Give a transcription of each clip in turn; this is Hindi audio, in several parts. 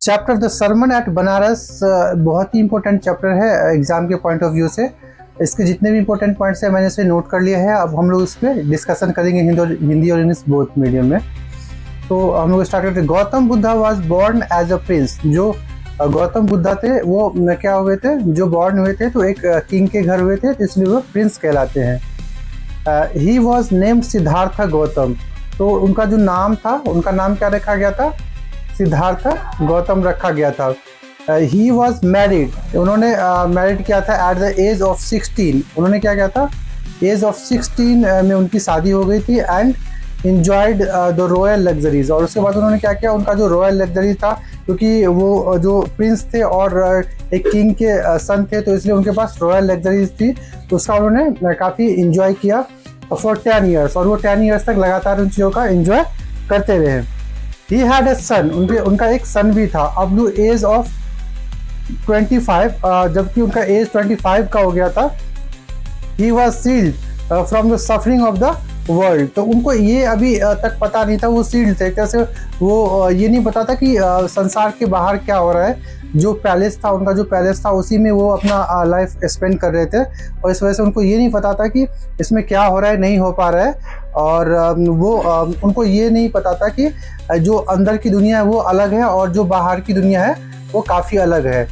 Chapter the sermon at Benares बहुत ही इंपॉर्टेंट चैप्टर है एग्जाम के पॉइंट ऑफ व्यू से। इसके जितने भी इंपॉर्टेंट पॉइंट्स हैं मैंने इसे नोट कर लिया है। अब हम लोग इस पर डिस्कशन करेंगे हिंदी और इंग्लिश बोथ मीडियम में। तो हम लोग स्टार्ट करते हैं। Gautam Buddha was born as a prince. जो गौतम बुद्धा थे वो क्या हुए थे, जो बॉर्न हुए थे तो एक किंग के घर हुए थे, तो इसलिए वो प्रिंस कहलाते हैं। He was named Siddharth Gautam. तो उनका जो नाम था, उनका नाम क्या रखा गया था? सिद्धार्थ गौतम रखा गया था। He was married. उन्होंने मैरिड किया था एट द एज ऑफ 16। उन्होंने क्या किया था? एज ऑफ 16 में उनकी शादी हो गई थी। And enjoyed the royal luxuries. और उसके बाद उन्होंने क्या किया? उनका जो रॉयल लग्जरी था, क्योंकि वो जो प्रिंस थे और एक किंग के सन थे, तो इसलिए उनके पास रॉयल लग्जरीज थी, तो उसका उन्होंने काफ़ी इंजॉय किया फॉर 10 ईयर्स। और वो 10 ईयर्स तक लगातार उन चीज़ों का इंजॉय करते रहे। ही हैड अ सन। उनका एक सन भी था अप टू एज ऑफ 25। जबकि उनका एज 25 का हो गया था। He was sealed from the suffering of the world. तो उनको ये अभी तक पता नहीं था, वो सील्ड थे। कैसे? वो ये नहीं पता था कि संसार के बाहर क्या हो रहा है। जो पैलेस था, उनका जो पैलेस था, उसी में वो अपना लाइफ स्पेंड कर रहे थे, और इस वजह से उनको ये नहीं पता था कि इसमें क्या हो रहा है, नहीं हो पा रहा है। और उनको ये नहीं पता था कि जो अंदर की दुनिया है वो अलग है और जो बाहर की दुनिया है वो काफ़ी अलग है।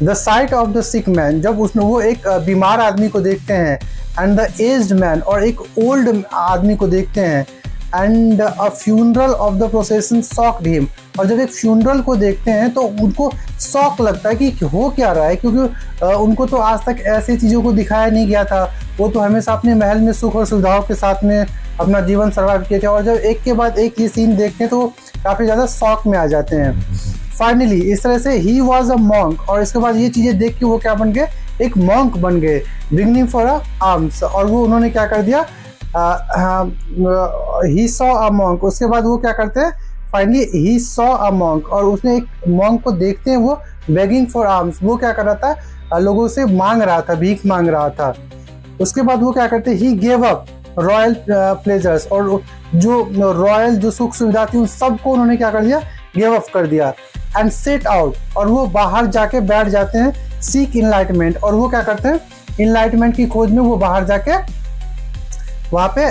The site of the sick man. जब उसमें वो एक बीमार आदमी को देखते हैं, एंड द एज्ड मैन, और एक ओल्ड आदमी को देखते हैं, and a funeral of the procession shocked him. और जब एक फ्यूनरल को देखते हैं तो उनको शॉक लगता है कि हो क्या रहा है, क्योंकि उनको तो आज तक ऐसी चीज़ों को दिखाया नहीं गया था। वो तो हमेशा अपने महल में सुख और सुविधाओं के साथ में अपना जीवन सर्वाइव किए थे, और जब एक के बाद एक ये सीन देखते हैं तो काफ़ी ज़्यादा शॉक में आ जाते हैं। फाइनली इस तरह से ही वॉज अ मॉन्क। और इसके बाद ये चीज़ें देख के वो क्या बन गए? एक मॉन्क बन गए, बिगनिंग फॉर अ आर्म्स। और वो उन्होंने क्या कर दिया? He saw a monk. उसके बाद वो क्या करते हैं? Finally he saw a monk. और उसने एक मॉन्क को देखते हैं, वो बेगिंग फॉर आर्म्स। वो क्या कर रहा था? लोगों से मांग रहा था, भीख मांग रहा था। उसके बाद वो क्या करते? He gave up royal pleasures. और जो रॉयल जो सुख सुविधा थी उन सबको उन्होंने क्या कर दिया? गिव अप कर दिया। And set out. और वो बाहर जाके बैठ जाते हैं, सीक इनलाइटमेंट। और वो क्या करते हैं? इनलाइटमेंट की खोज में वो बाहर जाके वहाँ पे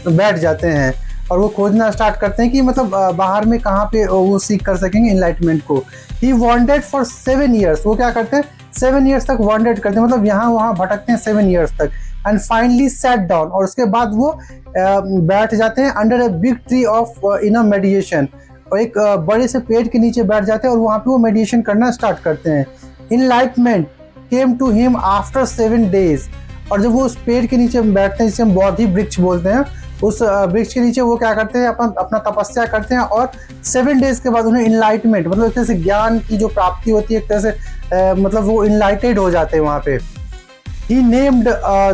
बैठ जाते हैं, और वो खोजना स्टार्ट करते हैं कि मतलब बाहर में कहाँ पे वो सीख कर सकेंगे इनलाइटमेंट को। He wanted for 7 years. वो क्या करते हैं? 7 ईयर्स तक वॉन्टेड करते हैं, मतलब यहाँ वहाँ भटकते हैं 7 ईयर्स तक। And finally set down. और उसके बाद वो बैठ जाते हैं under a big tree of inner meditation. और एक बड़े से पेड़ के नीचे बैठ जाते हैं और वहाँ पे वो मेडिटेशन करना स्टार्ट करते हैं। Enlightenment came to him after 7 days. और जब वो उस पेड़ के नीचे बैठते हैं, जिसे हम बोधि वृक्ष बोलते हैं, उस वृक्ष के नीचे वो क्या करते हैं? अपना तपस्या करते हैं। और 7 डेज के बाद उन्हें इनलाइटमेंट, मतलब एक तरह से ज्ञान की जो प्राप्ति होती है, एक तरह से मतलब वो इनलाइटेड हो जाते हैं वहाँ पे। He named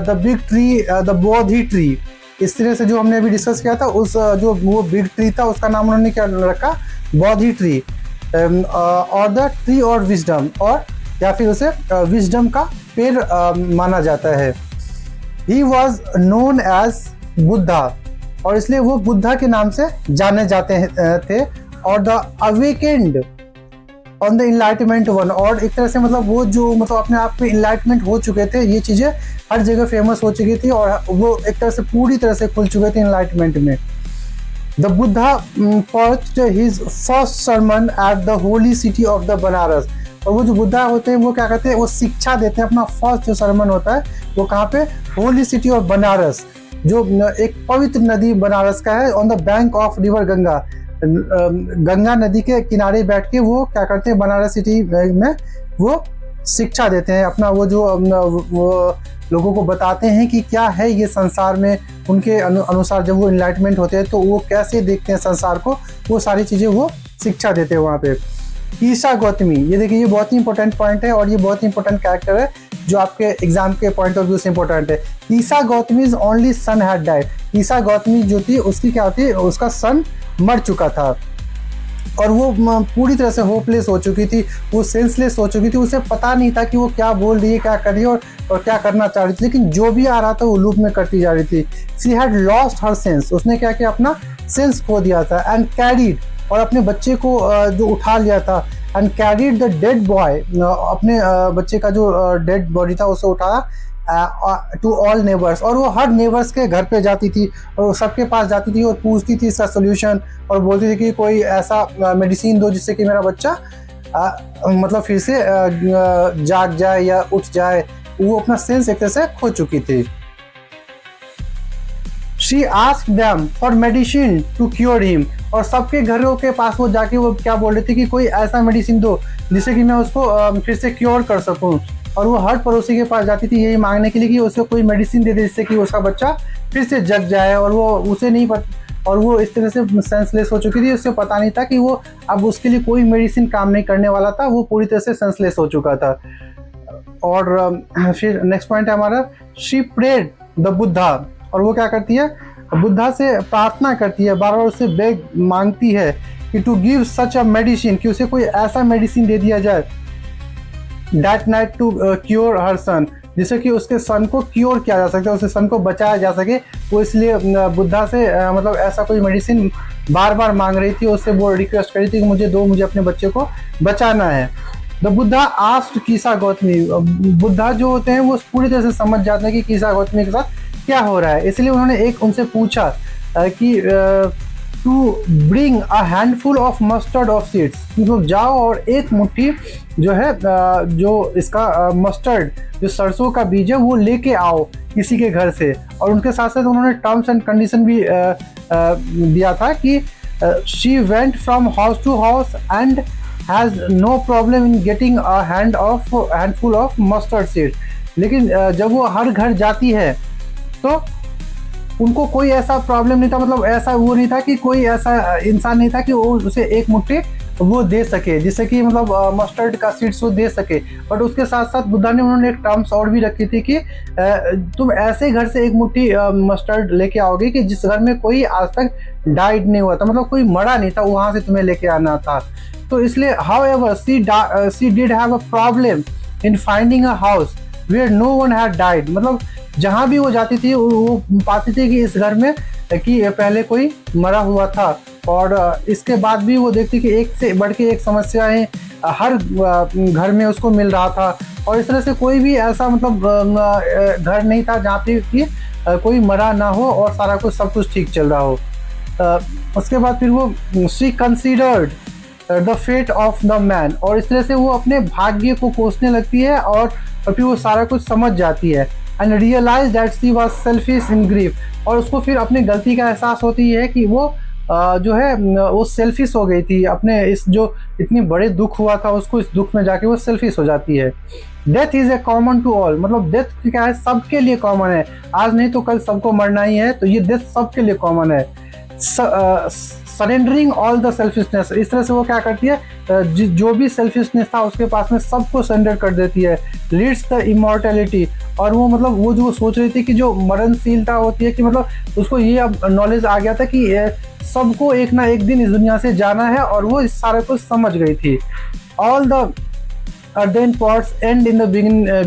the big tree the Bodhi tree. इस तरह से जो हमने अभी डिस्कस किया था, उस जो वो बिग ट्री था उसका नाम उन्होंने क्या रखा? बोधि ट्री। और द ट्री और विजडम, और या फिर उसे विजडम का पेड़ माना जाता है। He was known as Buddha. और इसलिए वो बुद्धा के नाम से जाने जाते थे। और the awakened on the enlightenment one. और एक तरह से मतलब वो जो मतलब अपने आप में इनलाइटमेंट हो चुके थे, ये चीज़ें हर जगह फेमस हो चुकी थी, और वो एक तरह से पूरी तरह से खुल चुके थे इनलाइटमेंट में। The Buddha preached his first sermon at the holy city of the Banaras. और वो जो बुद्धा होते हैं वो क्या करते हैं? वो शिक्षा देते हैं। अपना फर्स्ट जो सरमन होता है वो कहाँ पे? होली सिटी ऑफ बनारस, जो एक पवित्र नदी बनारस का है, on the bank of river Ganga. Ganga नदी के किनारे बैठ के वो क्या करते हैं? बनारस सिटी में वो शिक्षा देते हैं। अपना वो जो वो लोगों को बताते हैं कि क्या है ये संसार में। उनके अनुसार जब वो इनलाइटमेंट होते हैं तो वो कैसे देखते हैं संसार को, वो सारी चीज़ें वो शिक्षा देते हैं वहाँ पे। ईशा गौतमी, ये देखिए, ये बहुत ही इंपॉर्टेंट पॉइंट है, और ये बहुत ही इंपॉर्टेंट कैरेक्टर है जो आपके एग्जाम के पॉइंट ऑफ व्यू से इंपॉर्टेंट है। Isha Gautami's only son had died. Isha Gautami जो थी उसकी क्या होती है? उसका सन मर चुका था, और वो पूरी तरह से होपलेस हो चुकी थी, वो सेंसलेस हो चुकी थी। उसे पता नहीं था कि वो क्या बोल रही है, क्या कर रही है, और क्या करना चाह रही थी। लेकिन जो भी आ रहा था वो लूप में करती जा रही थी। She had lost her sense. उसने क्या किया? अपना सेंस खो दिया था। एंड कैरीड और अपने बच्चे को जो उठा लिया था and carried the dead boy, अपने बच्चे का जो डेड बॉडी था उसे उठाया टू ऑल नेबर्स, और वो हर नेबर्स के घर पे जाती थी और सबके पास जाती थी और पूछती थी इसका सोल्यूशन, और बोलती थी कि कोई ऐसा मेडिसिन दो जिससे कि मेरा बच्चा मतलब फिर से जाग जाए या उठ जाए। वो अपना सेंस एक तरह से खो चुकी थी। She asked them for medicine to cure him, और सबके घरों के पास वो जाके वो क्या बोल रही थी कि कोई ऐसा मेडिसिन दो जिससे कि मैं उसको फिर से क्योर कर सकूं, और वो हर पड़ोसी के पास जाती थी यही मांगने के लिए कि उसको कोई मेडिसिन दे दे जिससे कि उसका बच्चा फिर से जग जाए। और वो उसे नहीं और वो इस तरह से सेंसलेस हो चुकी थी, उसे पता नहीं था कि वो अब उसके लिए कोई मेडिसिन काम नहीं करने वाला था, वो पूरी तरह से सेंसलेस हो चुका था। और फिर नेक्स्ट पॉइंट है हमारा, शी प्रेड द बुद्धा, और वो क्या करती है, बुद्धा से प्रार्थना करती है, बार बार उससे बेग मांगती है कि to give such a medicine, कि उसे कोई ऐसा मेडिसिन दे दिया जाए that night to cure her son, जिससे कि उसके सन को क्योर किया जा सके, उसके सन को बचाया जा सके। वो इसलिए बुद्धा से मतलब ऐसा कोई मेडिसिन बार बार मांग रही थी, उससे वो रिक्वेस्ट कर रही थी कि मुझे दो, मुझे अपने बच्चे को बचाना है। द बुद्धा आस्क्ड कीसा गौतमी, बुद्धा जो होते हैं वो पूरी तरह से समझ जाते हैं कि कीसा गौतमी के साथ क्या हो रहा है, इसलिए उन्होंने एक उनसे पूछा कि to bring a handful of mustard of seeds, मतलब जाओ और एक मुट्ठी जो है जो इसका मस्टर्ड जो सरसों का बीज है वो लेके आओ किसी के घर से। और उनके साथ साथ उन्होंने टर्म्स एंड कंडीशन भी दिया था कि she went from house to house and has no problem in getting a handful of mustard seeds, लेकिन जब वो हर घर जाती है तो उनको कोई ऐसा प्रॉब्लम नहीं था, मतलब ऐसा वो नहीं था कि कोई ऐसा इंसान नहीं था कि वो उसे एक मुट्ठी वो दे सके जिससे कि मतलब मस्टर्ड का सीड्स वो दे सके। बट उसके साथ साथ बुद्धा ने उन्होंने एक टर्म्स और भी रखी थी कि तुम ऐसे घर से एक मुट्ठी मस्टर्ड लेके आओगे कि जिस घर में कोई आज तक डाइड नहीं हुआ था, मतलब कोई मरा नहीं था, वहाँ से तुम्हें लेके आना था। तो इसलिए however she did have a problem in finding a house where no one had died, मतलब जहाँ भी वो जाती थी वो पाती थी कि इस घर में कि पहले कोई मरा हुआ था। और इसके बाद भी वो देखती कि एक से बढ़ के एक समस्याएं हर घर में उसको मिल रहा था, और इस तरह से कोई भी ऐसा मतलब घर नहीं था जहाँ पे कि कोई मरा ना हो और सारा कुछ सब कुछ ठीक चल रहा हो। उसके बाद फिर वो she considered the fate of the man, और इस तरह से वो अपने भाग्य को कोसने लगती है और फिर वो सारा कुछ समझ जाती है। And realise that she was selfish in grief, और उसको फिर अपनी गलती का एहसास होती है कि वो जो है वो सेल्फिश हो गई थी, अपने इस जो इतनी बड़े दुख हुआ था उसको, इस दुख में जाके वो सेल्फिश हो जाती है। Death is a common to all, मतलब डेथ क्या है, सबके लिए कॉमन है, आज नहीं तो कल सबको मरना ही है, तो ये डेथ सबके लिए कॉमन है। सरेंडरिंग ऑल द सेल्फिशनेस, इस तरह से वो क्या करती है, जो भी सेल्फिशनेस था उसके पास में सबको सरेंडर कर देती है। लीड्स द इमॉर्टैलिटी, और वो मतलब वो जो सोच रही थी कि जो मरणशीलता होती है कि मतलब उसको ये अब नॉलेज आ गया था कि सबको एक ना एक दिन इस दुनिया से जाना है, और वो इस सारे को समझ गई थी। All the earthen parts and in the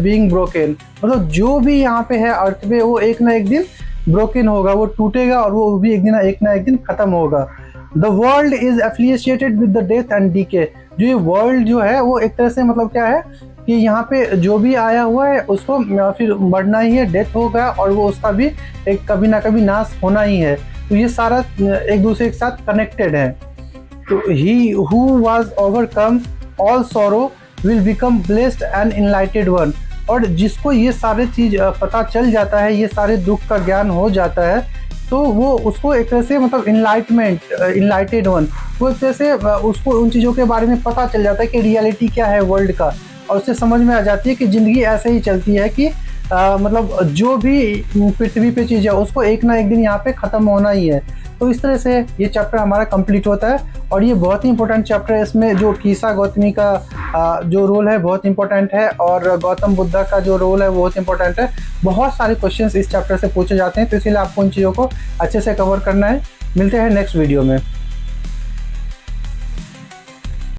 being broken, मतलब जो भी यहाँ पे है अर्थ पे वो एक ना एक दिन ब्रोकन होगा, वो टूटेगा और वो भी एक ना एक दिन खत्म होगा। The world is affiliated with the death and decay, जो ये वर्ल्ड जो है वो एक तरह से मतलब क्या है कि यहाँ पे जो भी आया हुआ है उसको फिर मरना ही है, डेथ होगा, और वो उसका भी एक कभी ना कभी नाश होना ही है। तो ये सारा एक दूसरे के साथ कनेक्टेड है। तो he who was overcome all sorrow will become blessed and enlightened one, और जिसको ये सारे चीज़ पता चल जाता है, ये सारे दुख का ज्ञान हो जाता है, तो वो उसको एक तरह से मतलब इनलाइटेड वन, वो एक तरह से उसको उन चीज़ों के बारे में पता चल जाता है कि रियलिटी क्या है वर्ल्ड का, और उससे समझ में आ जाती है कि ज़िंदगी ऐसे ही चलती है कि मतलब जो भी पृथ्वी पे चीज़ है उसको एक ना एक दिन यहाँ पे ख़त्म होना ही है। तो इस तरह से ये चैप्टर हमारा कंप्लीट होता है, और ये बहुत ही इंपॉर्टेंट चैप्टर है। इसमें जो कीसा गौतमी का जो रोल है बहुत इंपॉर्टेंट है, और गौतम बुद्धा का जो रोल है बहुत इंपॉर्टेंट है। बहुत सारे क्वेश्चंस इस चैप्टर से पूछे जाते हैं, तो इसलिए आपको उन चीज़ों को अच्छे से कवर करना है। मिलते हैं नेक्स्ट वीडियो में।